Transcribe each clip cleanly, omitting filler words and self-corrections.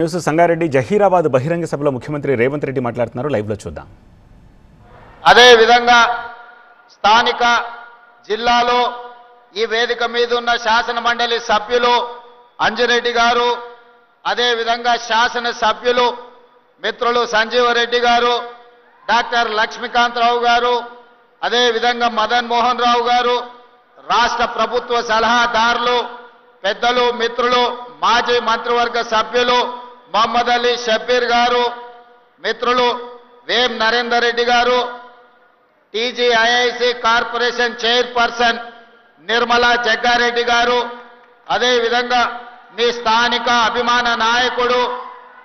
News Sangareddy Zaheerabad బహిరంగ సభలో ముఖ్యమంత్రి రేవంత్ రెడ్డి మాట్లాడుతున్నారు. లైవ్ లో చూద్దాం. అదే విధంగా స్థానిక జిల్లాలో ఈ వేదిక మీద ఉన్న శాసన మండలి సభ్యులు అంజిరెడ్డి గారు, అదే విధంగా శాసన సభ్యులు మిత్రులు సంజీవరెడ్డి గారు, డాక్టర్ లక్ష్మీకాంతరావు గారు, అదే విధంగా మదన్ మోహన్ రావు గారు, రాష్ట్ర ప్రభుత్వ సలహాదారులు పెద్దలు మిత్రులు మాజీ మంత్రివర్గ సభ్యులు మొహమ్మద్ అలీ షబ్బీర్ గారు, మిత్రులు వేం నరేందర్ రెడ్డి గారు, TGIIC corporation chairperson Nirmala Jaggareddy గారు, అదే విధంగా మీ స్థానిక అభిమాన నాయకుడు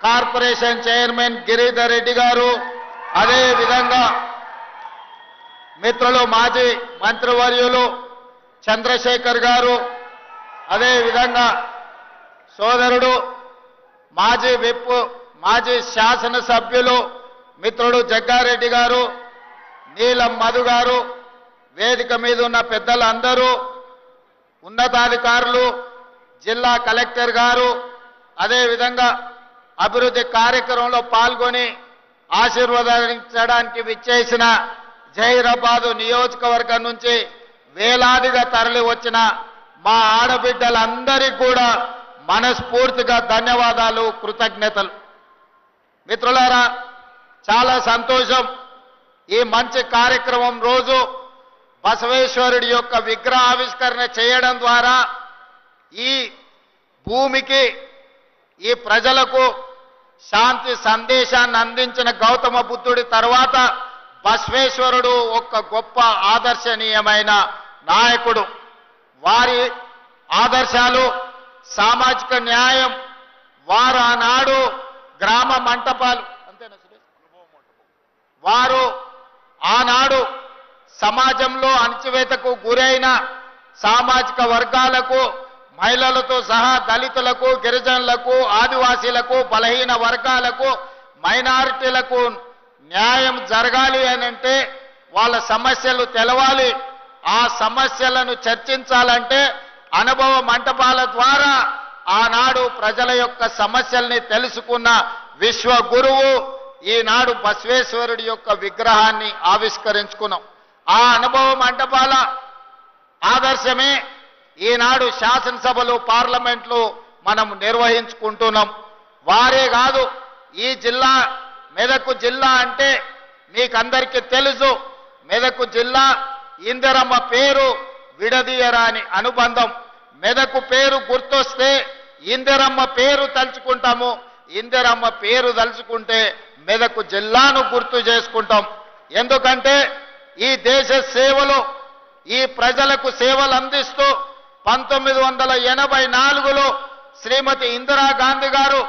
కార్పొరేషన్ చైర్మన్ గిరిధర్ రెడ్డి గారు, అదే విధంగా మిత్రులు మాజీ మంత్రివర్యులు చంద్రశేఖర్ గారు, అదే విధంగా సోదరుడు మాజీ విప్ మాజీ శాసన సభ్యులు మిత్రుడు జగ్గారెడ్డి గారు, నీలం మధు గారు, వేదిక మీద ఉన్న పెద్దలందరూ, ఉన్నతాధికారులు, జిల్లా కలెక్టర్ గారు, అదే విధంగా అభివృద్ధి కార్యక్రమంలో పాల్గొని ఆశీర్వదించడానికి విచ్చేసిన జహీరాబాద్ నియోజకవర్గం నుంచి వేలాదిగా తరలి వచ్చిన మా ఆడబిడ్డలందరికీ కూడా మనస్ఫూర్తిగా ధన్యవాదాలు, కృతజ్ఞతలు. మిత్రులారా, చాలా సంతోషం. ఈ మంచి కార్యక్రమం రోజు బసవేశ్వరుడి యొక్క విగ్రహావిష్కరణ చేయడం ద్వారా ఈ భూమికి ఈ ప్రజలకు శాంతి సందేశాన్ని అందించిన గౌతమ బుద్ధుడి తర్వాత బసవేశ్వరుడు ఒక గొప్ప ఆదర్శనీయమైన నాయకుడు. వారి ఆదర్శాలు సామాజిక న్యాయం, వారు ఆనాడు గ్రామ మంటపాలు అంతేనా సురేష్, వారు ఆనాడు సమాజంలో అణచివేతకు గురైన సామాజిక వర్గాలకు, మహిళలతో సహా దళితులకు, గిరిజనులకు, ఆదివాసీలకు, బలహీన వర్గాలకు, మైనారిటీలకు న్యాయం జరగాలి అనంటే వాళ్ళ సమస్యలు తెలవాలి. ఆ సమస్యలను చర్చించాలంటే అనుభవ మంటపాల ద్వారా ఆనాడు ప్రజల యొక్క సమస్యల్ని తెలుసుకున్న విశ్వ గురువు ఈనాడు బసవేశ్వరుడి యొక్క విగ్రహాన్ని ఆవిష్కరించుకున్నాం. ఆ అనుభవ మంటపాల ఆదర్శమే ఈనాడు శాసనసభలు, పార్లమెంట్లు మనం నిర్వహించుకుంటున్నాం. వారే కాదు, ఈ జిల్లా మెదక్ జిల్లా అంటే మీకందరికీ తెలుసు. మెదక్ జిల్లా ఇందిరమ్మ పేరు విడదీయరాని అనుబంధం. మెదకు పేరు గుర్తొస్తే ఇందిరమ్మ పేరు తలుచుకుంటాము. ఇందిరమ్మ పేరు తలుచుకుంటే మెదకు జిల్లాను గుర్తు చేసుకుంటాం. ఎందుకంటే ఈ దేశ సేవలో ఈ ప్రజలకు సేవలు అందిస్తూ 1984లో శ్రీమతి ఇందిరాగాంధీ గారు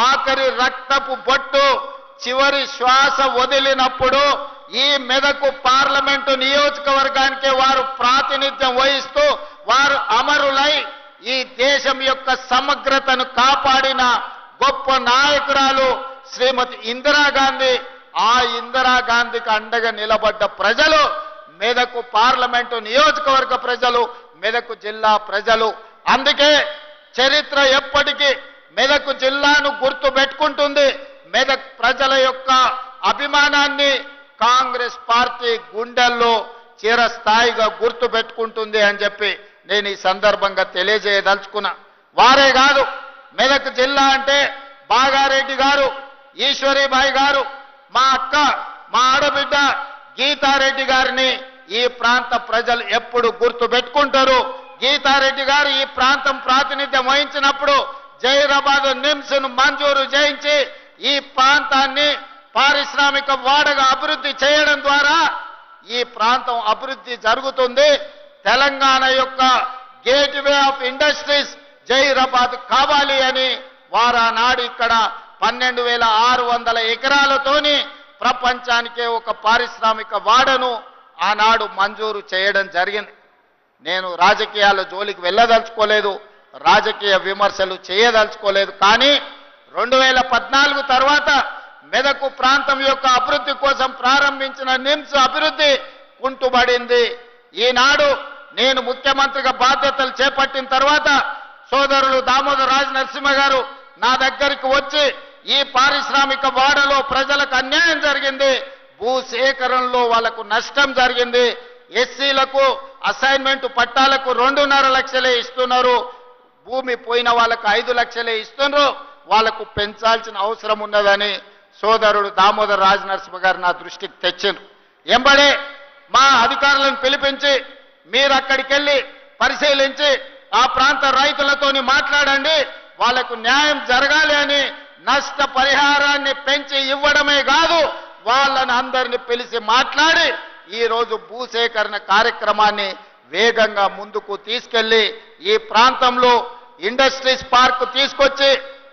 ఆఖరి రక్తపు బొట్టు చివరి శ్వాస వదిలినప్పుడు ఈ మెదకు పార్లమెంటు నియోజకవర్గానికి వారు ప్రాతినిధ్యం వహిస్తూ వారు అమరులై ఈ దేశం యొక్క సమగ్రతను కాపాడిన గొప్ప నాయకురాలు శ్రీమతి ఇందిరాగాంధీ. ఆ ఇందిరాగాంధీకి అండగా నిలబడ్డ ప్రజలు మెదకు పార్లమెంటు నియోజకవర్గ ప్రజలు, మెదకు జిల్లా ప్రజలు. అందుకే చరిత్ర ఎప్పటికీ మెదకు జిల్లాను గుర్తు పెట్టుకుంటుంది. మెదక్ ప్రజల యొక్క అభిమానాన్ని కాంగ్రెస్ పార్టీ గుండెల్లో చిరస్థాయిగా గుర్తు పెట్టుకుంటుంది అని చెప్పి నేను ఈ సందర్భంగా తెలియజేయదలుచుకున్నా. వారే కాదు, మెదక్ జిల్లా అంటే బాగారెడ్డి గారు, ఈశ్వరీబాయి గారు, మా అక్క, మా ఆడబిడ్డ గీతారెడ్డి గారిని ఈ ప్రాంత ప్రజలు ఎప్పుడు గుర్తు పెట్టుకుంటారు. గీతారెడ్డి గారు ఈ ప్రాంతం ప్రాతినిధ్యం వహించినప్పుడు జహీరాబాద్ నిమ్స్ ను మంజూరు చేయించి ఈ ప్రాంతాన్ని పారిశ్రామిక వాడగా అభివృద్ధి చేయడం ద్వారా ఈ ప్రాంతం అభివృద్ధి జరుగుతుంది. తెలంగాణ యొక్క గేట్వే ఆఫ్ ఇండస్ట్రీస్ జహీరాబాద్ కావాలి అని వారు ఆనాడు ఇక్కడ 12,600 ఎకరాలతోని ప్రపంచానికే ఒక పారిశ్రామిక వాడను ఆనాడు మంజూరు చేయడం జరిగింది. నేను రాజకీయాల జోలికి వెళ్ళదలుచుకోలేదు, రాజకీయ విమర్శలు చేయదలుచుకోలేదు. కానీ 2014 తర్వాత మెదకు ప్రాంతం యొక్క అభివృద్ధి కోసం ప్రారంభించిన నిమ్స్ అభివృద్ధి కుంటుబడింది. ఈనాడు నేను ముఖ్యమంత్రిగా బాధ్యతలు చేపట్టిన తర్వాత సోదరులు దామోదర్ రాజ్ నరసింహ గారు నా దగ్గరికి వచ్చి ఈ పారిశ్రామిక వాడలో ప్రజలకు అన్యాయం జరిగింది, భూసేకరణలో వాళ్ళకు నష్టం జరిగింది, ఎస్సీలకు అసైన్మెంట్ పట్టాలకు 2.5 లక్షలే ఇస్తున్నారు, భూమి పోయిన వాళ్ళకు 5 లక్షలే ఇస్తున్నారు, వాళ్ళకు పెంచాల్సిన అవసరం ఉన్నదని సోదరుడు దామోదర్ రాజనరసింహ గారు నా దృష్టికి తెచ్చిండ్రు. ఎంబడే మా అధికారులను పిలిపించి మీరు అక్కడికి వెళ్ళి పరిశీలించి ఆ ప్రాంత రైతులతోని మాట్లాడండి, వాళ్లకు న్యాయం జరగాలి అని నష్ట పరిహారాన్ని పెంచి ఇవ్వడమే కాదు వాళ్ళని అందరిని పిలిచి మాట్లాడి ఈరోజు భూసేకరణ కార్యక్రమాన్ని వేగంగా ముందుకు తీసుకెళ్లి ఈ ప్రాంతంలో ఇండస్ట్రీస్ పార్క్ తీసుకొచ్చి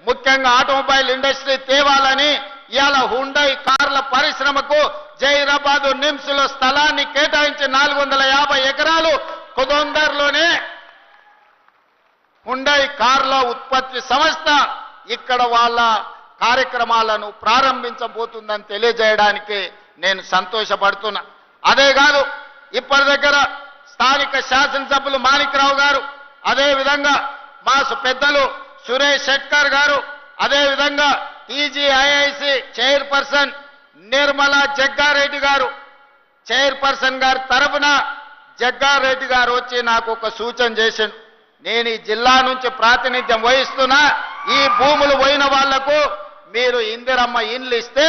ముఖ్యంగా ఆటోమొబైల్ ఇండస్ట్రీ తేవాలని ఇవాళ హుండై కార్ల పరిశ్రమకు జైరాబాద్ నిమ్స్ లో స్థలాన్ని కేటాయించి 450 ఎకరాలు కొదొందర్లోనే హుండై కార్ల ఉత్పత్తి సంస్థ ఇక్కడ వాళ్ళ కార్యక్రమాలను ప్రారంభించబోతుందని తెలియజేయడానికి నేను సంతోషపడుతున్నా. అదే కాదు ఇప్పటి దగ్గర స్థానిక శాసనసభ్యులు మాణిక్రావు గారు, అదే విధంగా మా పెద్దలు సురేష్ శెట్కర్ గారు, అదే విధంగా టీజీఐఐసి చైర్పర్సన్ నిర్మలా జగ్గారెడ్డి గారు, చైర్పర్సన్ గారి తరఫున జగ్గారెడ్డి గారు వచ్చి నాకు ఒక సూచన చేసిండు. నేను ఈ జిల్లా నుంచి ప్రాతినిధ్యం వహిస్తున్నా, ఈ భూములు పోయిన వాళ్లకు మీరు ఇందిరమ్మ ఇండ్లు ఇస్తే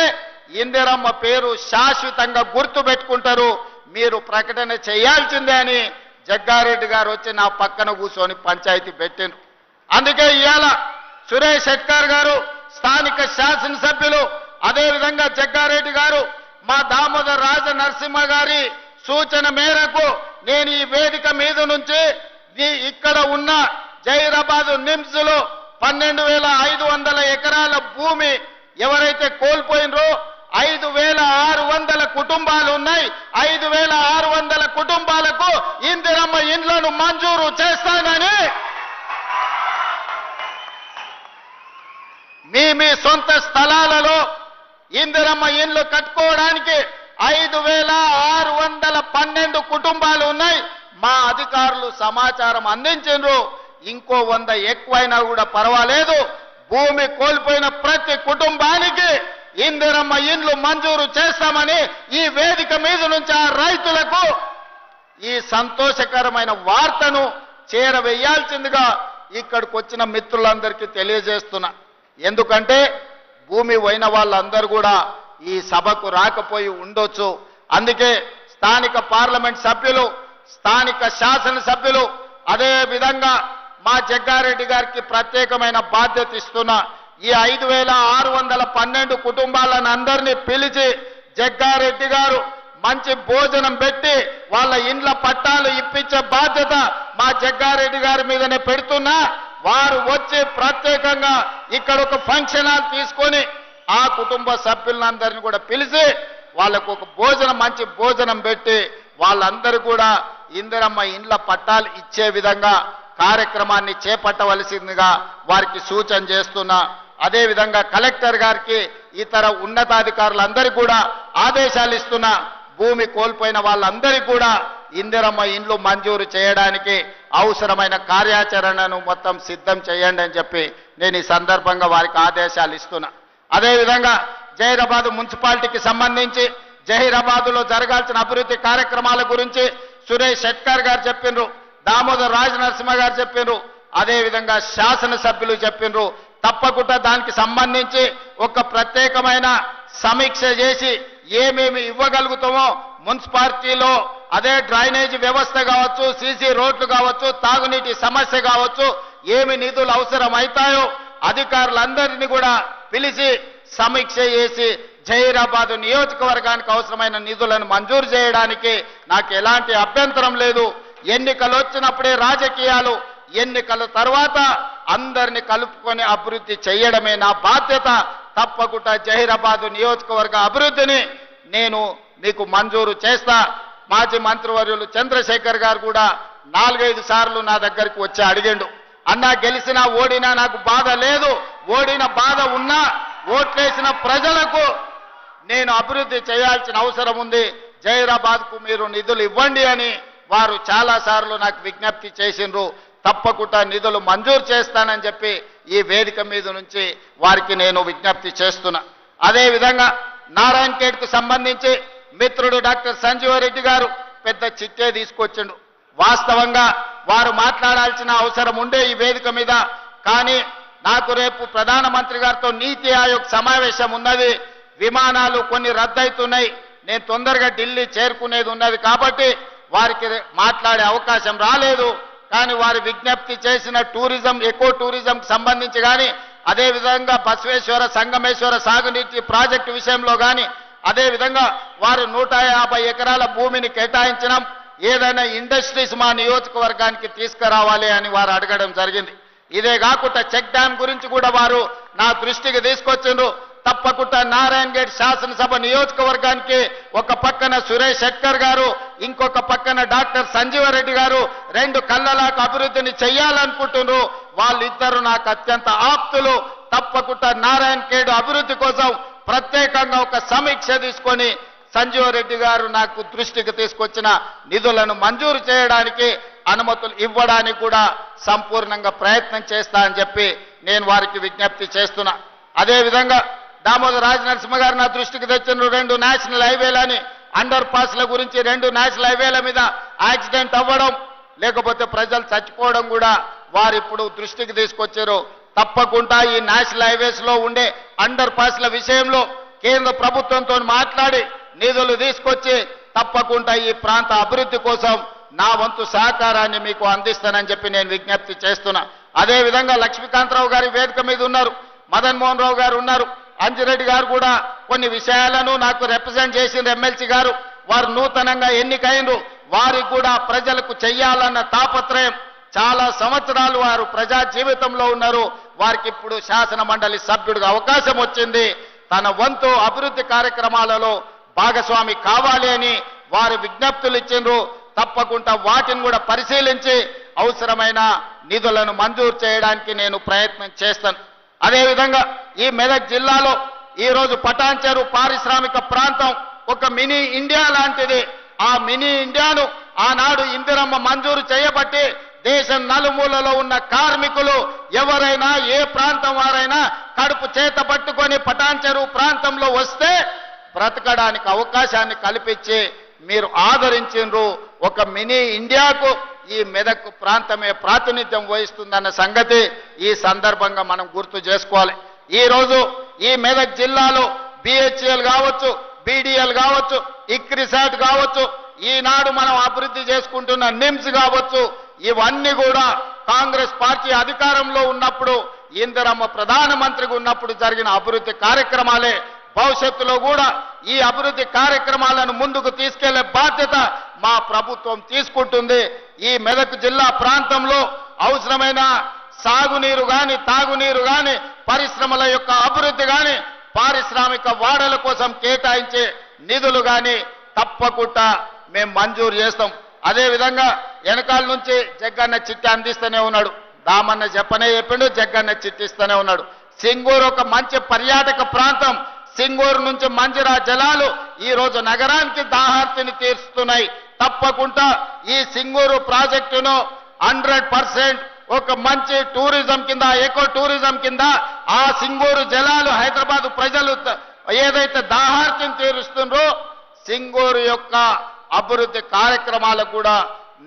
ఇందిరమ్మ పేరు శాశ్వతంగా గుర్తు పెట్టుకుంటారు, మీరు ప్రకటన చేయాల్సిందే అని జగ్గారెడ్డి గారు వచ్చి నా పక్కన కూర్చొని పంచాయతీ పెట్టిండ్రు. అందుకే ఇవాళ సురేష్ శెట్కర్ గారు, స్థానిక శాసనసభ్యులు, అదేవిధంగా జగ్గారెడ్డి గారు, మా దామోదర్ రాజ నరసింహ గారి సూచన మేరకు నేను ఈ వేదిక మీద నుంచి ఇక్కడ ఉన్న జైరాబాద్ నిమ్స్ లో 12,500 ఎకరాల భూమి ఎవరైతే కోల్పోయినరో 5,600 కుటుంబాలు ఉన్నాయి, 5,600 కుటుంబాలకు ఇందిరమ్మ ఇండ్లను మంజూరు చేస్తానని మీ సొంత స్థలాలలో ఇందిరమ్మ ఇండ్లు కట్టుకోవడానికి 5,612 కుటుంబాలు ఉన్నాయి. మా అధికారులు సమాచారం అందించారు, ఇంకో 100 ఎక్కువైనా కూడా పర్వాలేదు, భూమి కోల్పోయిన ప్రతి కుటుంబానికి ఇందిరమ్మ ఇండ్లు మంజూరు చేస్తామని ఈ వేదిక మీద నుంచి ఆ రైతులకు ఈ సంతోషకరమైన వార్తను చేరవేయాల్సిందిగా ఇక్కడికి వచ్చిన మిత్రులందరికీ తెలియజేస్తున్నా. ఎందుకంటే భూమి పోయిన వాళ్ళందరూ కూడా ఈ సభకు రాకపోయి ఉండొచ్చు. అందుకే స్థానిక పార్లమెంట్ సభ్యులు, స్థానిక శాసనసభ్యులు, అదే విధంగా మా జగ్గారెడ్డి గారికి ప్రత్యేకమైన బాధ్యత ఇస్తున్నా. ఈ 5,612 కుటుంబాలను అందరినీ పిలిచి జగ్గారెడ్డి గారు మంచి భోజనం పెట్టి వాళ్ళ ఇండ్ల పట్టాలు ఇప్పించే బాధ్యత మా జగ్గారెడ్డి గారి మీదనే పెడుతున్నా. వారు వచ్చి ప్రత్యేకంగా ఇక్కడ ఒక ఫంక్షన్ హాల్ తీసుకొని ఆ కుటుంబ సభ్యులందరినీ కూడా పిలిచి వాళ్ళకు ఒక భోజనం, మంచి భోజనం పెట్టి వాళ్ళందరూ కూడా ఇందిరమ్మ ఇండ్ల పట్టాలు ఇచ్చే విధంగా కార్యక్రమాన్ని చేపట్టవలసిందిగా వారికి సూచన చేస్తున్నా. అదే విధంగా కలెక్టర్ గారికి, ఇతర ఉన్నతాధికారులందరికీ కూడా ఆదేశాలు ఇస్తున్నా. భూమి కోల్పోయిన వాళ్ళందరికీ కూడా ఇందిరమ్మ ఇండ్లు మంజూరు చేయడానికి అవసరమైన కార్యాచరణను మొత్తం సిద్ధం చేయండి అని చెప్పి నేను ఈ సందర్భంగా వారికి ఆదేశాలు ఇస్తున్నా. అదేవిధంగా జహీరాబాద్ మున్సిపాలిటీకి సంబంధించి జహీరాబాద్లో జరగాల్సిన అభివృద్ధి కార్యక్రమాల గురించి సురేష్ శెట్కర్ గారు చెప్పిండ్రు, దామోదర్ రాజ నరసింహ గారు చెప్పిండ్రు, అదేవిధంగా శాసనసభ్యులు చెప్పిండ్రు. తప్పకుండా దానికి సంబంధించి ఒక ప్రత్యేకమైన సమీక్ష చేసి ఏమేమి ఇవ్వగలుగుతామో మున్సిపాలిటీలో, అదే డ్రైనేజ్ వ్యవస్థ కావచ్చు, సీసీ రోడ్లు కావచ్చు, తాగునీటి సమస్య కావచ్చు, ఏమి నిధులు అవసరం అవుతాయో అధికారులందరినీ కూడా పిలిచి సమీక్ష చేసి జహీరాబాద్ నియోజకవర్గానికి అవసరమైన నిధులను మంజూరు చేయడానికి నాకు ఎలాంటి అభ్యంతరం లేదు. ఎన్నికలు వచ్చినప్పుడే రాజకీయాలు, ఎన్నికల తర్వాత అందరిని కలుపుకొని అభివృద్ధి చేయడమే నా బాధ్యత. తప్పకుండా జహీరాబాద్ నియోజకవర్గ అభివృద్ధిని నేను మీకు మంజూరు చేస్తా. మాజీ మంత్రివర్యులు చంద్రశేఖర్ గారు కూడా 4-5 సార్లు నా దగ్గరికి వచ్చి అడిగిండు, అన్నా గెలిచినా ఓడినా నాకు బాధ లేదు, ఓడిన బాధ ఉన్నా ఓట్లేసిన ప్రజలకు నేను అభివృద్ధి చేయాల్సిన అవసరం ఉంది, జహీరాబాద్కు మీరు నిధులు ఇవ్వండి అని వారు చాలా సార్లు నాకు విజ్ఞప్తి చేసిండ్రు. తప్పకుండా నిధులు మంజూరు చేస్తానని చెప్పి ఈ వేదిక మీద నుంచి వారికి నేను విజ్ఞప్తి చేస్తున్నా. అదేవిధంగా నారాయణ ఖేడ్కు సంబంధించి మిత్రుడు డాక్టర్ సంజీవరెడ్డి గారు పెద్ద చిట్టే తీసుకొచ్చిండు. వాస్తవంగా వారు మాట్లాడాల్సిన అవసరం ఉండే ఈ వేదిక మీద, కానీ నాకు రేపు ప్రధానమంత్రి గారితో నీతి ఆయోగ్ సమావేశం ఉన్నది. విమానాలు కొన్ని రద్దవుతున్నాయి, నేను తొందరగా ఢిల్లీ చేరుకునేది ఉన్నది కాబట్టి వారికి మాట్లాడే అవకాశం రాలేదు. కానీ వారి విజ్ఞప్తి చేసిన టూరిజం, ఎకో టూరిజంకి సంబంధించి కానీ, అదేవిధంగా బసవేశ్వర సంగమేశ్వర సాగునీటి ప్రాజెక్టు విషయంలో కానీ, అదేవిధంగా వారు 150 ఎకరాల భూమిని కేటాయించడం, ఏదైనా ఇండస్ట్రీస్ మా నియోజకవర్గానికి తీసుకురావాలి అని వారు అడగడం జరిగింది. ఇదే కాకుండా చెక్ డ్యామ్ గురించి కూడా వారు నా దృష్టికి తీసుకొచ్చిండ్రు. తప్పకుండా నారాయణ ఖేడ్ శాసనసభ నియోజకవర్గానికి ఒక పక్కన సురేష్ శెట్కర్ గారు, ఇంకొక పక్కన డాక్టర్ సంజీవరెడ్డి గారు 2 కళ్ళలాగా అభివృద్ధిని చెయ్యాలనుకుంటున్నారు. వాళ్ళిద్దరు నాకు అత్యంత ఆప్తులు. తప్పకుండా నారాయణ ఖేడ్ అభివృద్ధి కోసం ప్రత్యేకంగా ఒక సమీక్ష తీసుకొని సంజీవరెడ్డి గారు నాకు దృష్టికి తీసుకొచ్చిన నిధులను మంజూరు చేయడానికి, అనుమతులు ఇవ్వడానికి కూడా సంపూర్ణంగా ప్రయత్నం చేస్తా అని చెప్పి నేను వారికి విజ్ఞప్తి చేస్తున్నా. అదేవిధంగా దామోదర్ రాజనరసింహ గారు నా దృష్టికి తెచ్చిన 2 నేషనల్ హైవేలని, అండర్ పాస్ల గురించి 2 నేషనల్ హైవేల మీద యాక్సిడెంట్ అవ్వడం, లేకపోతే ప్రజలు చచ్చిపోవడం కూడా వారు ఇప్పుడు దృష్టికి తీసుకొచ్చారు. తప్పకుండా ఈ నేషనల్ హైవేస్ లో ఉండే అండర్ పాస్ల విషయంలో కేంద్ర ప్రభుత్వంతో మాట్లాడి నిధులు తీసుకొచ్చి తప్పకుండా ఈ ప్రాంత అభివృద్ధి కోసం నా వంతు సహకారాన్ని మీకు అందిస్తానని చెప్పి నేను విజ్ఞప్తి చేస్తున్నా. అదేవిధంగా లక్ష్మీకాంతరావు గారి వేదిక మీద ఉన్నారు, మదన్ మోహన్ రావు గారు ఉన్నారు, అంజిరెడ్డి గారు కూడా కొన్ని విషయాలను నాకు రిప్రజెంట్ చేసిన ఎమ్మెల్సీ గారు, వారు నూతనంగా ఎన్నికైనరు. వారికి కూడా ప్రజలకు చెయ్యాలన్న తాపత్రయం, చాలా సంవత్సరాలు వారు ప్రజా జీవితంలో ఉన్నారు. వారికి ఇప్పుడు శాసన మండలి సభ్యుడిగా అవకాశం వచ్చింది. తన వంతు అభివృద్ధి కార్యక్రమాలలో భాగస్వామి కావాలి అని వారు విజ్ఞప్తులు ఇచ్చిండ్రు. తప్పకుండా వాటిని కూడా పరిశీలించి అవసరమైన నిధులను మంజూరు చేయడానికి నేను ప్రయత్నం చేస్తాను. అదేవిధంగా ఈ మెదక్ జిల్లాలో ఈరోజు పటాన్ చెరు పారిశ్రామిక ప్రాంతం ఒక మినీ ఇండియా లాంటిది. ఆ మినీ ఇండియాను ఆనాడు ఇందిరమ్మ మంజూరు చేయబట్టి దేశం నలుమూలలో ఉన్న కార్మికులు ఎవరైనా ఏ ప్రాంతం వారైనా కడుపు చేత పట్టుకొని పటాన్ చెరు ప్రాంతంలో వస్తే బ్రతకడానికి అవకాశాన్ని కల్పించి మీరు ఆదరించిండ్రు. ఒక మినీ ఇండియాకు ఈ మెదక్ ప్రాంతమే ప్రాతినిధ్యం వహిస్తుందన్న సంగతి ఈ సందర్భంగా మనం గుర్తు చేసుకోవాలి. ఈ రోజు ఈ మెదక్ జిల్లాలో బిహెచ్ఎల్ కావచ్చు, బీడీఎల్ కావచ్చు, ఇక్రిసాట్ కావచ్చు, ఈనాడు మనం అభివృద్ధి చేసుకుంటున్న నిమ్స్ కావచ్చు, ఇవన్నీ కూడా కాంగ్రెస్ పార్టీ అధికారంలో ఉన్నప్పుడు, ఇందిరమ్మ ప్రధానమంత్రిగా ఉన్నప్పుడు జరిగిన అభివృద్ధి కార్యక్రమాలే. భవిష్యత్తులో కూడా ఈ అభివృద్ధి కార్యక్రమాలను ముందుకు తీసుకెళ్లే బాధ్యత మా ప్రభుత్వం తీసుకుంటుంది. ఈ మెదక్ జిల్లా ప్రాంతంలో అవసరమైన సాగునీరు గాని, తాగునీరు గాని, పరిశ్రమల యొక్క అభివృద్ధి గాని, పారిశ్రామిక వాడల కోసం కేటాయించే నిధులు గాని తప్పకుండా మేము మంజూరు చేస్తాం. అదేవిధంగా వెనకాల నుంచి జగ్గన్న చిట్టి అందిస్తూనే ఉన్నాడు. దామన్న చెప్పనే చెప్పిండు, జగ్గన్న చిట్టి ఇస్తూనే ఉన్నాడు. సింగూరు ఒక మంచి పర్యాటక ప్రాంతం. సింగూరు నుంచి మంజిరా జలాలు ఈ రోజు నగరానికి దాహార్తిని తీరుస్తున్నాయి. తప్పకుండా ఈ సింగూరు ప్రాజెక్టును 100% ఒక మంచి టూరిజం కింద, ఎకో టూరిజం కింద ఆ సింగూరు జలాలు హైదరాబాద్ ప్రజలు ఏదైతే దాహార్తిని తీరుస్తుండ్రో సింగూరు యొక్క అభివృద్ధి కార్యక్రమాలకు కూడా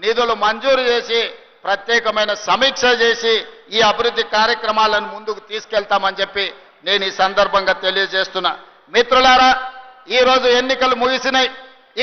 నిధులు మంజూరు చేసి ప్రత్యేకమైన సమీక్ష చేసి ఈ అభివృద్ధి కార్యక్రమాలను ముందుకు తీసుకెళ్తామని చెప్పి నేను ఈ సందర్భంగా తెలియజేస్తున్నా. మిత్రులారా, ఈ రోజు ఎన్నికలు ముగిసినాయి.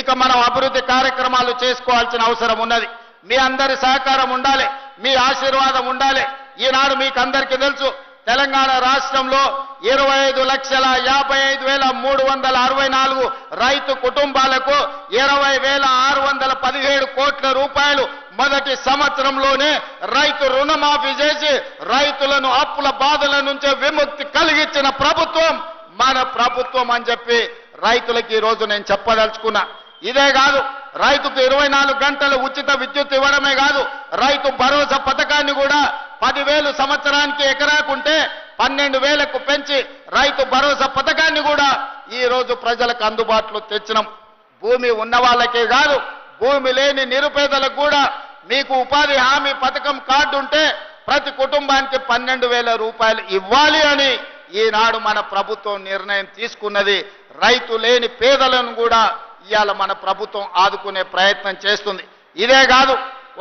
ఇక మనం అభివృద్ధి కార్యక్రమాలు చేసుకోవాల్సిన అవసరం ఉన్నది. మీ అందరి సహకారం ఉండాలి, మీ ఆశీర్వాదం ఉండాలి. ఈనాడు మీకు అందరికీ తెలుసు, తెలంగాణ రాష్ట్రంలో 25,55,364 రైతు కుటుంబాలకు 20,617 కోట్ల రూపాయలు మొదటి సంవత్సరంలోనే రైతు రుణమాఫీ చేసి రైతులను అప్పుల బాధల నుంచే విముక్తి కలిగించిన ప్రభుత్వం మన ప్రభుత్వం అని చెప్పి రైతులకు ఈ రోజు నేను చెప్పదలుచుకున్నా. ఇదే కాదు, రైతుకు 24 గంటలు ఉచిత విద్యుత్ ఇవ్వడమే కాదు, రైతు భరోసా పథకాన్ని కూడా 10,000 సంవత్సరానికి ఎకరాకుంటే 12,000కు పెంచి రైతు భరోసా పథకాన్ని కూడా ఈ రోజు ప్రజలకు అందుబాటులో తెచ్చినాం. భూమి ఉన్న వాళ్ళకే కాదు, భూమి లేని నిరుపేదలకు కూడా మీకు ఉపాధి హామీ పథకం కార్డు ఉంటే ప్రతి కుటుంబానికి 12,000 రూపాయలు ఇవ్వాలి అని ఈనాడు మన ప్రభుత్వం నిర్ణయం తీసుకున్నది. రైతు లేని పేదలను కూడా ఇవాళ మన ప్రభుత్వం ఆదుకునే ప్రయత్నం చేస్తుంది. ఇదే కాదు,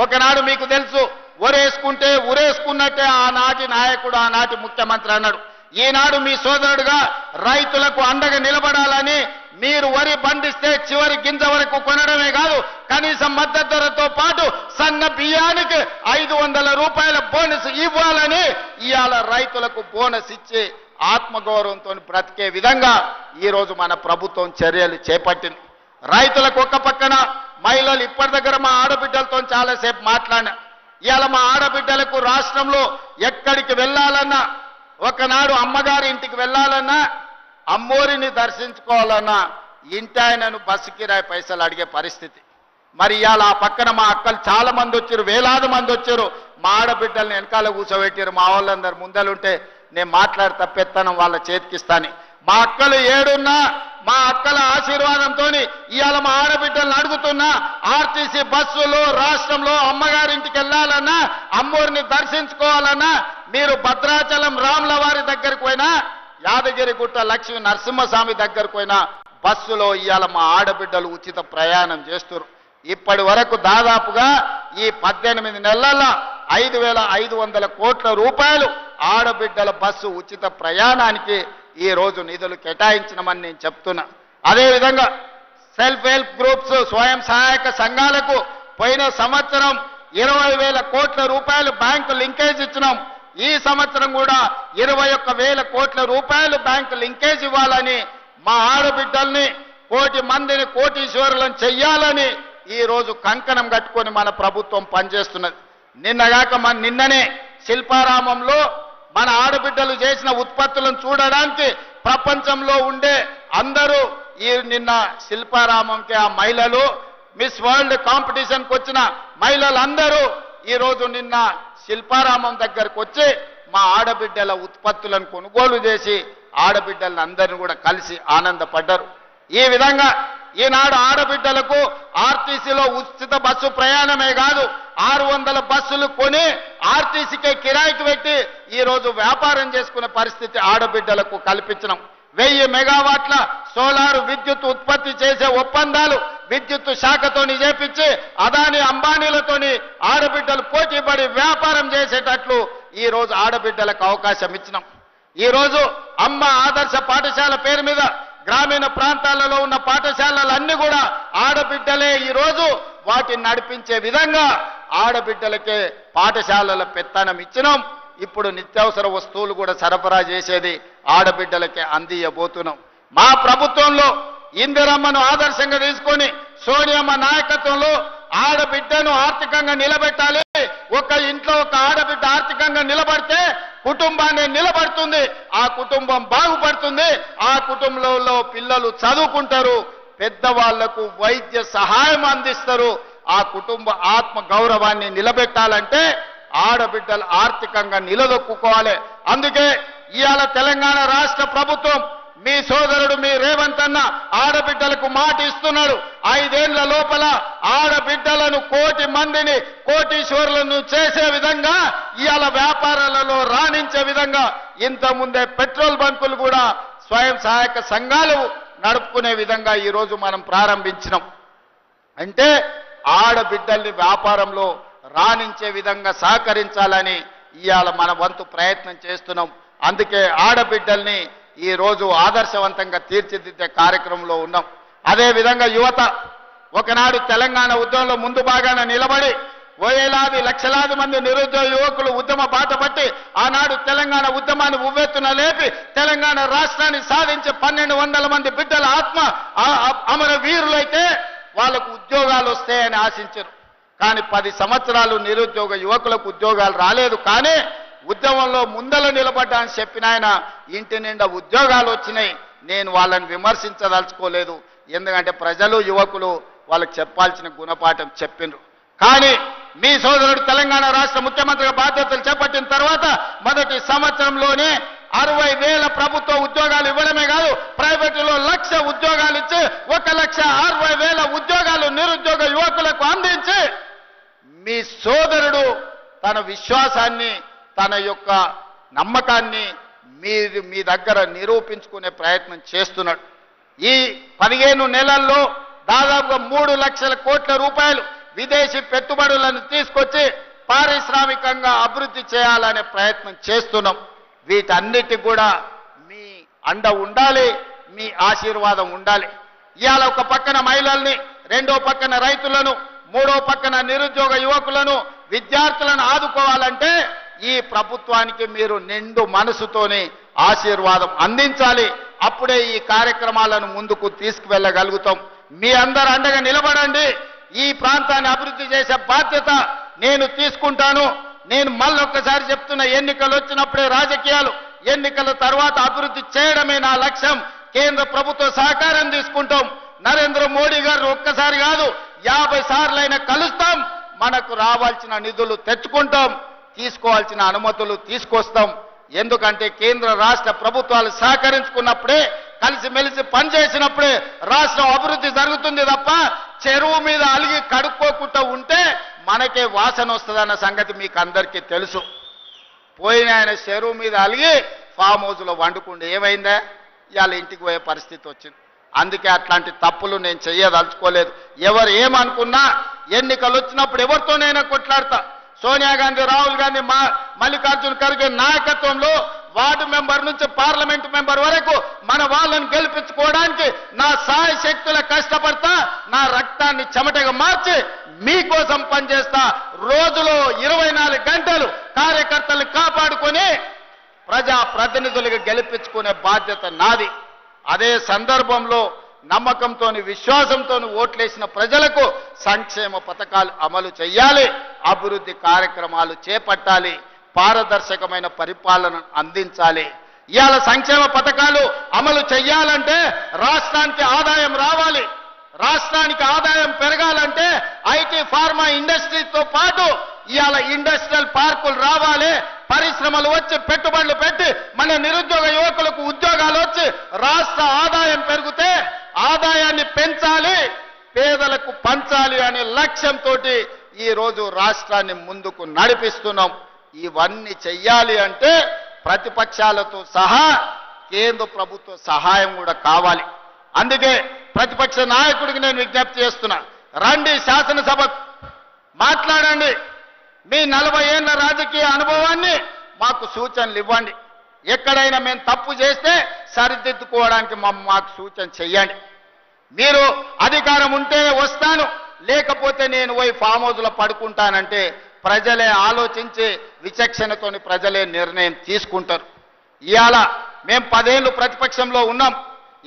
ఒకనాడు మీకు తెలుసు, ఒరేసుకుంటే ఉరేసుకున్నట్టే ఆనాటి నాయకుడు, ఆనాటి ముఖ్యమంత్రి అన్నాడు. ఈనాడు మీ సోదరుడుగా రైతులకు అండగా నిలబడాలని మీరు వరి పండిస్తే చివరి గింజ వరకు కొనడమే కాదు, కనీసం మద్దతు ధరతో పాటు సన్న బియ్యానికి 500 రూపాయల బోనస్ ఇవ్వాలని ఇవాళ రైతులకు బోనస్ ఇచ్చి ఆత్మగౌరవంతో బ్రతికే విధంగా ఈరోజు మన ప్రభుత్వం చర్యలు చేపట్టింది. రైతులకు ఒక్క పక్కన మహిళలు ఇప్పటి దగ్గర మా ఆడబిడ్డలతో చాలాసేపు మాట్లాడినా. ఇవాళ మా ఆడబిడ్డలకు రాష్ట్రంలో ఎక్కడికి వెళ్ళాలన్నా, ఒకనాడు అమ్మగారి ఇంటికి వెళ్ళాలన్నా, అమ్మోరిని దర్శించుకోవాలన్నా ఇంటి ఆయనను బస్సు కిరాయి పైసలు అడిగే పరిస్థితి. మరి ఇవాళ ఆ పక్కన మా అక్కలు చాలా మంది వచ్చారు, వేలాది మంది వచ్చారు. మా ఆడబిడ్డల్ని వెనకాల కూర్చోబెట్టారు. మా వాళ్ళందరూ ముందలుంటే నేను మాట్లాడి తప్పెత్తనం వాళ్ళ చేతికిస్తాను. మా అక్కలు ఏడున్నా మా అక్కల ఆశీర్వాదంతో ఇవాళ మా ఆడబిడ్డలను అడుగుతున్నా, ఆర్టీసీ బస్సులు రాష్ట్రంలో అమ్మగారింటికి వెళ్ళాలన్నా, అమ్మోరిని దర్శించుకోవాలన్నా, మీరు భద్రాచలం రాముల వారి దగ్గరకు పోయినా, యాదగిరిగుట్ట లక్ష్మీ నరసింహస్వామి దగ్గరకు పోయినా బస్సులో ఇవాళ మా ఆడబిడ్డలు ఉచిత ప్రయాణం చేస్తున్నారు. ఇప్పటి వరకు దాదాపుగా ఈ 18 నెలల్లో 5,500 కోట్ల రూపాయలు ఆడబిడ్డల బస్సు ఉచిత ప్రయాణానికి ఈ రోజు నిధులు కేటాయించినమని నేను చెప్తున్నా. అదేవిధంగా సెల్ఫ్ హెల్ప్ గ్రూప్స్, స్వయం సహాయక సంఘాలకు పోయిన సంవత్సరం 20,000 కోట్ల రూపాయలు బ్యాంకు లింకేజ్ ఇచ్చినాం. ఈ సంవత్సరం కూడా 21,000 కోట్ల రూపాయలు బ్యాంకు లింకేజ్ ఇవ్వాలని, మా ఆడబిడ్డల్ని 1,00,00,000 మందిని కోటీశ్వరులను చెయ్యాలని ఈ రోజు కంకణం కట్టుకొని మన ప్రభుత్వం పనిచేస్తున్నది. నిన్ననే శిల్పారామంలో మన ఆడబిడ్డలు చేసిన ఉత్పత్తులను చూడడానికి ప్రపంచంలో ఉండే అందరూ నిన్న శిల్పారామంకి ఆ మహిళలు మిస్ వరల్డ్ కాంపిటీషన్కి వచ్చిన మహిళలందరూ ఈరోజు నిన్న శిల్పారామం దగ్గరకు వచ్చి మా ఆడబిడ్డల ఉత్పత్తులను కొనుగోలు చేసి ఆడబిడ్డలను అందరిని కూడా కలిసి ఆనందపడ్డారు. ఈ విధంగా ఈనాడు ఆడబిడ్డలకు ఆర్టీసీలో ఉచిత బస్సు ప్రయాణమే కాదు, 600 బస్సులు కొని ఆర్టీసీకే కిరాయికి పెట్టి ఈరోజు వ్యాపారం చేసుకునే పరిస్థితి ఆడబిడ్డలకు కల్పించడం. 1000 మెగావాట్ల సోలార్ విద్యుత్ ఉత్పత్తి చేసే ఒప్పందాలు విద్యుత్ శాఖతోని చేపించి అదాని అంబానీలతోని ఆడబిడ్డలు పోటీపడి వ్యాపారం చేసేటట్లు ఈ రోజు ఆడబిడ్డలకు అవకాశం ఇచ్చినాం. ఈ రోజు అమ్మ ఆదర్శ పాఠశాల పేరు మీద గ్రామీణ ప్రాంతాలలో ఉన్న పాఠశాలలన్నీ కూడా ఆడబిడ్డలే ఈ రోజు వాటిని నడిపించే విధంగా ఆడబిడ్డలకే పాఠశాలల పెత్తనం ఇచ్చినాం. ఇప్పుడు నిత్యావసర వస్తువులు కూడా సరఫరా చేసేది ఆడబిడ్డలకే అందియబోతున్నాం. మా ప్రభుత్వంలో ఇందిరమ్మను ఆదర్శంగా తీసుకొని సోనియమ్మ నాయకత్వంలో ఆడబిడ్డను ఆర్థికంగా నిలబెట్టాలి. ఒక ఇంట్లో ఒక ఆడబిడ్డ ఆర్థికంగా నిలబడితే కుటుంబాన్ని నిలబడుతుంది, ఆ కుటుంబం బాగుపడుతుంది, ఆ కుటుంబంలో పిల్లలు చదువుకుంటారు, పెద్దవాళ్లకు వైద్య సహాయం అందిస్తారు. ఆ కుటుంబ ఆత్మ గౌరవాన్ని నిలబెట్టాలంటే ఆడబిడ్డలు ఆర్థికంగా నిలదొక్కుకోవాలి. అందుకే ఇవాళ తెలంగాణ రాష్ట్ర ప్రభుత్వం మీ సోదరుడు మీ రేవంత్ అన్న ఆడబిడ్డలకు మాట ఇస్తున్నాడు. 5 ఏళ్ల లోపల ఆడబిడ్డలను 1,00,00,000 మందిని కోటీశ్వరులను చేసే విధంగా, ఇవాళ వ్యాపారాలలో రాణించే విధంగా, ఇంతకుముందే పెట్రోల్ బంకులు కూడా స్వయం సహాయక సంఘాలు నడుపుకునే విధంగా ఈరోజు మనం ప్రారంభించినాం. అంటే ఆడబిడ్డల్ని వ్యాపారంలో రాణించే విధంగా సహకరించాలని ఇవాళ మన వంతు ప్రయత్నం చేస్తున్నాం. అందుకే ఆడబిడ్డల్ని ఈ రోజు ఆదర్శవంతంగా తీర్చిదిద్దే కార్యక్రమంలో ఉన్నాం. అదేవిధంగా యువత ఒకనాడు తెలంగాణ ఉద్యమంలో ముందు భాగాన నిలబడి వేలాది లక్షలాది మంది నిరుద్యోగ యువకులు ఉద్యమ బాట పట్టి ఆనాడు తెలంగాణ ఉద్యమాన్ని ఉవ్వెత్తున లేపి తెలంగాణ రాష్ట్రాన్ని సాధించి 1,200 మంది బిడ్డల ఆత్మ అమర వీరులైతే వాళ్ళకు ఉద్యోగాలు వస్తాయని ఆశించారు. కానీ 10 సంవత్సరాలు నిరుద్యోగ యువకులకు ఉద్యోగాలు రాలేదు. కానీ ఉద్యమంలో ముందల నిలబడ్డా అని చెప్పిన ఆయన ఇంటి నిండా ఉద్యోగాలు వచ్చినాయి. నేను వాళ్ళని విమర్శించదలుచుకోలేదు, ఎందుకంటే ప్రజలు యువకులు వాళ్ళకి చెప్పాల్సిన గుణపాఠం చెప్పిండ్రు. కానీ మీ సోదరుడు తెలంగాణ రాష్ట్ర ముఖ్యమంత్రిగా బాధ్యతలు చేపట్టిన తర్వాత మొదటి సంవత్సరంలోనే 60,000 ప్రభుత్వ ఉద్యోగాలు ఇవ్వడమే కాదు, ప్రైవేటులో 1,00,000 ఉద్యోగాలు ఇచ్చి 1,60,000 ఉద్యోగాలు నిరుద్యోగ యువకులకు అందించి మీ సోదరుడు తన విశ్వాసాన్ని తన యొక్క నమ్మకాన్ని మీ దగ్గర నిరూపించుకునే ప్రయత్నం చేస్తున్నాడు. ఈ 15 నెలల్లో దాదాపుగా 3 లక్షల కోట్ల రూపాయలు విదేశీ పెట్టుబడులను తీసుకొచ్చి పారిశ్రామికంగా అభివృద్ధి చేయాలనే ప్రయత్నం చేస్తున్నాం. వీటన్నిటి కూడా మీ అండ ఉండాలి, మీ ఆశీర్వాదం ఉండాలి. ఇవాళ ఒక పక్కన మహిళల్ని, రెండో పక్కన రైతులను, మూడో పక్కన నిరుద్యోగ యువకులను, విద్యార్థులను ఆదుకోవాలంటే ఈ ప్రభుత్వానికి మీరు నిండు మనసుతోని ఆశీర్వాదం అందించాలి. అప్పుడే ఈ కార్యక్రమాలను ముందుకు తీసుకువెళ్ళగలుగుతాం. మీ అందరు అండగా నిలబడండి. ఈ ప్రాంతాన్ని అభివృద్ధి చేసే బాధ్యత నేను తీసుకుంటాను. నేను మళ్ళొక్కసారి చెప్తున్న, ఎన్నికలు వచ్చినప్పుడే రాజకీయాలు, ఎన్నికల తర్వాత అభివృద్ధి చేయడమే నా లక్ష్యం. కేంద్ర ప్రభుత్వ సహకారం తీసుకుంటాం. నరేంద్ర మోడీ గారు ఒక్కసారి కాదు 50 సార్లైనా కలుస్తాం. మనకు రావాల్సిన నిధులు తెచ్చుకుంటాం, తీసుకోవాల్సిన అనుమతులు తీసుకొస్తాం. ఎందుకంటే కేంద్ర రాష్ట్ర ప్రభుత్వాలు సహకరించుకున్నప్పుడే, కలిసిమెలిసి పనిచేసినప్పుడే రాష్ట్రం అభివృద్ధి జరుగుతుంది తప్ప చెరువు మీద అలిగి కడుక్కోకుండా ఉంటే మనకే వాసన వస్తుందన్న సంగతి మీకు అందరికీ తెలుసు. పోయిన ఆయన చెరువు మీద అలిగి ఫామ్ హౌస్లో వండుకుంటే ఏమైందా? ఇవాళ ఇంటికి పోయే పరిస్థితి వచ్చింది. అందుకే అట్లాంటి తప్పులు నేను చెయ్యదలుచుకోలేదు. ఎవరు ఏమనుకున్నా ఎన్నికలు వచ్చినప్పుడు ఎవరితోనైనా కొట్లాడతా. సోనియా గాంధీ, రాహుల్ గాంధీ, మల్లికార్జున ఖర్గే నాయకత్వంలో వార్డు మెంబర్ నుంచి పార్లమెంట్ మెంబర్ వరకు మన వాళ్ళని గెలిపించుకోవడానికి నా సాయ శక్తుల కష్టపడతా. నా రక్తాన్ని చెమటగా మార్చి మీకోసం పనిచేస్తా. రోజులో 24 గంటలు కార్యకర్తల్ని కాపాడుకొని ప్రజా ప్రతినిధులుగా గెలిపించుకునే బాధ్యత నాది. అదే సందర్భంలో నమ్మకంతో, విశ్వాసంతో ఓట్లేసిన ప్రజలకు సంక్షేమ పథకాలు అమలు చేయాలి, అభివృద్ధి కార్యక్రమాలు చేపట్టాలి, పారదర్శకమైన పరిపాలన అందించాలి. ఇవాళ సంక్షేమ పథకాలు అమలు చేయాలంటే రాష్ట్రానికి ఆదాయం రావాలి. రాష్ట్రానికి ఆదాయం పెరగాలంటే ఐటీ, ఫార్మా ఇండస్ట్రీతో పాటు ఇవాళ ఇండస్ట్రియల్ పార్కులు రావాలి. పరిశ్రమలు వచ్చి పెట్టుబడులు పెట్టి మన నిరుద్యోగ యువకులకు ఉద్యోగాలు వచ్చి రాష్ట్ర ఆదాయం పెరిగితే ఆదాయాన్ని పెంచాలి, పేదలకు పంచాలి అనే లక్ష్యంతో ఈ రోజు రాష్ట్రాన్ని ముందుకు నడిపిస్తున్నాం. ఇవన్నీ చెయ్యాలి అంటే ప్రతిపక్షాలతో సహా కేంద్ర ప్రభుత్వ సహాయం కూడా కావాలి. అందుకే ప్రతిపక్ష నాయకుడికి నేను విజ్ఞప్తి చేస్తున్నా, రండి శాసనసభకు మాట్లాడండి. మీ 40 ఏళ్ల రాజకీయ అనుభవాన్ని మాకు సూచనలు ఇవ్వండి. ఎక్కడైనా మేము తప్పు చేస్తే సరిదిద్దుకోవడానికి మాకు సూచన చెయ్యండి. మీరు అధికారం ఉంటే వస్తాను, లేకపోతే నేను పోయి ఫామ్ హౌస్లో పడుకుంటానంటే ప్రజలే ఆలోచించి విచక్షణతోని ప్రజలే నిర్ణయం తీసుకుంటారు. ఇవాళ మేము 10 ఏళ్ళు ప్రతిపక్షంలో ఉన్నాం.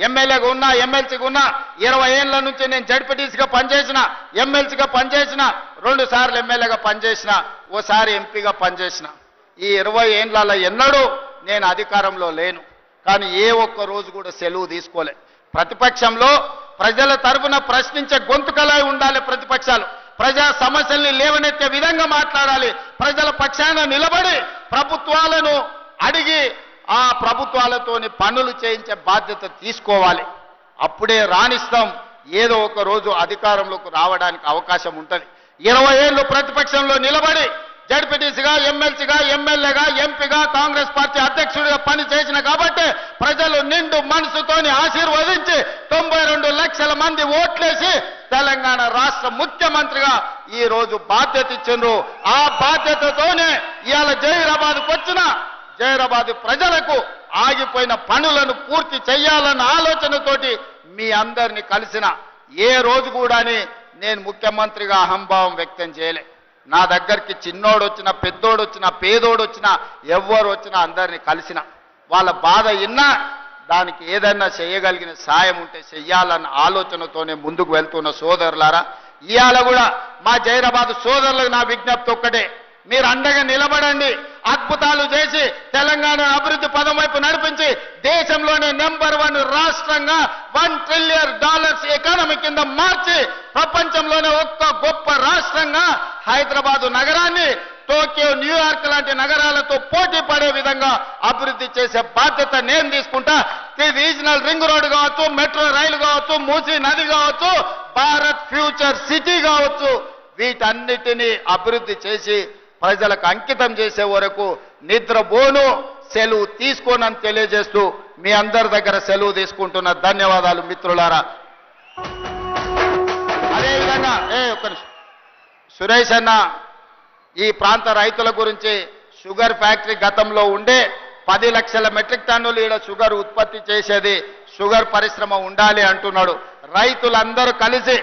ఎమ్మెల్యేగా ఉన్నా, ఎమ్మెల్సీగా ఉన్నా. 20 ఏళ్ల నుంచి నేను జడ్పీటీసీగా పనిచేసిన, ఎమ్మెల్సీగా పనిచేసిన, 2 సార్లు ఎమ్మెల్యేగా పనిచేసిన, ఓసారి ఎంపీగా పనిచేసిన. ఈ 20 ఏళ్లలో ఎన్నడూ నేను అధికారంలో లేను, కానీ ఏ ఒక్క రోజు కూడా సెలవు తీసుకోలే. ప్రతిపక్షంలో ప్రజల తరఫున ప్రశ్నించే గొంతుకలై ఉండాలి. ప్రతిపక్షాలు ప్రజా సమస్యల్ని లేవనెత్తే విధంగా మాట్లాడాలి. ప్రజల పక్షాన నిలబడి ప్రభుత్వాలను అడిగి ఆ ప్రభుత్వాలతోని పనులు చేయించే బాధ్యత తీసుకోవాలి. అప్పుడే రాణిస్తాం. ఏదో ఒక రోజు అధికారంలోకి రావడానికి అవకాశం ఉంటుంది. 20 ఏళ్ళు ప్రతిపక్షంలో నిలబడి జడ్పీటీసీగా, ఎమ్మెల్సీగా, ఎమ్మెల్యేగా, ఎంపీగా, కాంగ్రెస్ పార్టీ అధ్యక్షుడిగా పనిచేసిన కాబట్టి ప్రజలు నిండు మనసుతోని ఆశీర్వదించి 92 లక్షల మంది ఓట్లేసి తెలంగాణ రాష్ట్ర ముఖ్యమంత్రిగా ఈ రోజు బాధ్యత ఇచ్చిండ్రు. ఆ బాధ్యతతోనే ఇవాళ జహీరాబాద్కు వచ్చిన జహీరాబాద్ ప్రజలకు ఆగిపోయిన పనులను పూర్తి చేయాలన్న ఆలోచనతోటి మీ అందరినీ కలిసిన. ఏ రోజు కూడా నేను ముఖ్యమంత్రిగా అహంభావం వ్యక్తం చేయలే. నా దగ్గరికి చిన్నోడు వచ్చినా, పెద్దోడు వచ్చినా, పేదోడు వచ్చినా, ఎవ్వరు వచ్చినా అందరినీ కలిసిన. వాళ్ళ బాధ విన్నా దానికి ఏదైనా చేయగలిగిన సాయం ఉంటే చెయ్యాలన్న ఆలోచనతోనే ముందుకు వెళ్తున్న సోదరులారా, ఇవాళ కూడా మా జహీరాబాద్ సోదరులకు నా విజ్ఞప్తి ఒక్కటే, మీరు అండగా నిలబడండి. అద్భుతాలు చేసి తెలంగాణ అభివృద్ధి పదం వైపు నడిపించి దేశంలోనే నెంబర్ 1 రాష్ట్రంగా $1 ట్రిలియన్ ఎకానమీ కింద మార్చి ప్రపంచంలోనే ఒక్క గొప్ప రాష్ట్రంగా హైదరాబాదు నగరాన్ని టోక్యో, న్యూయార్క్ లాంటి నగరాలతో పోటీ పడే విధంగా అభివృద్ధి చేసే బాధ్యత నేను తీసుకుంటా. రీజనల్ రింగ్ రోడ్ కావచ్చు, మెట్రో రైలు కావచ్చు, మూసీ నది కావచ్చు, భారత్ ఫ్యూచర్ సిటీ కావచ్చు, వీటన్నిటినీ అభివృద్ధి చేసి ప్రజలకు అంకితం చేసే వరకు నిద్రపోను, సెలవు తీసుకోనని తెలియజేస్తూ మీ అందరి దగ్గర సెలవు తీసుకుంటున్న ధన్యవాదాలు మిత్రులారా. అదేవిధంగా ఒక్క నిమిషం సురేష్ అన్న, ఈ ప్రాంత రైతుల గురించి షుగర్ ఫ్యాక్టరీ గతంలో ఉండే 10 లక్షల మెట్రిక్ టన్నులు ఈడ షుగర్ ఉత్పత్తి చేసేది, షుగర్ పరిశ్రమ ఉండాలి అంటున్నాడు. రైతులందరూ కలిసి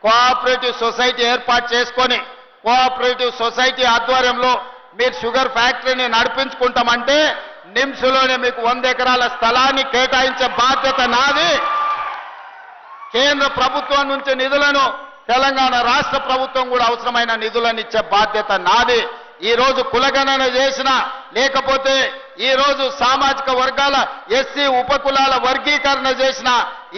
కోఆపరేటివ్ సొసైటీ ఏర్పాటు చేసుకొని కోఆపరేటివ్ సొసైటీ ఆధ్వర్యంలో మీరు షుగర్ ఫ్యాక్టరీని నడిపించుకుంటామంటే నిమ్స్లోనే మీకు 100 ఎకరాల స్థలాన్ని కేటాయించే బాధ్యత నాది. కేంద్ర ప్రభుత్వం నుంచి నిధులను తెలంగాణ రాష్ట్ర ప్రభుత్వం కూడా అవసరమైన నిధులను ఇచ్చే బాధ్యత నాది. ఈ రోజు కులగణన చేసిన, లేకపోతే ఈ రోజు సామాజిక వర్గాల ఎస్సీ ఉపకులాల వర్గీకరణ చేసిన,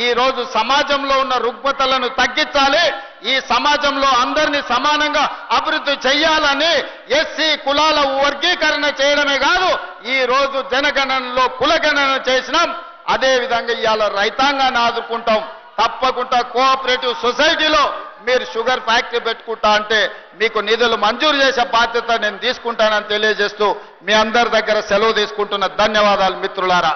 ఈ రోజు సమాజంలో ఉన్న రుగ్మతలను తగ్గించాలి, ఈ సమాజంలో అందరినీ సమానంగా అభివృద్ధి చేయాలని ఎస్సీ కులాల వర్గీకరణ చేయడమే కాదు, ఈ రోజు జనగణనలో కులగణన చేసినాం. అదే విధంగా ఇవాళ రైతాంగాన్ని ఆదుకుంటాం. తప్పకుండా కోఆపరేటివ్ సొసైటీలో మీరు షుగర్ ఫ్యాక్టరీ పెట్టుకుంటా అంటే మీకు నిధులు మంజూరు చేసే బాధ్యత నేను తీసుకుంటానని తెలియజేస్తూ మీ అందరి దగ్గర సెలవు తీసుకుంటున్న ధన్యవాదాలు మిత్రులారా.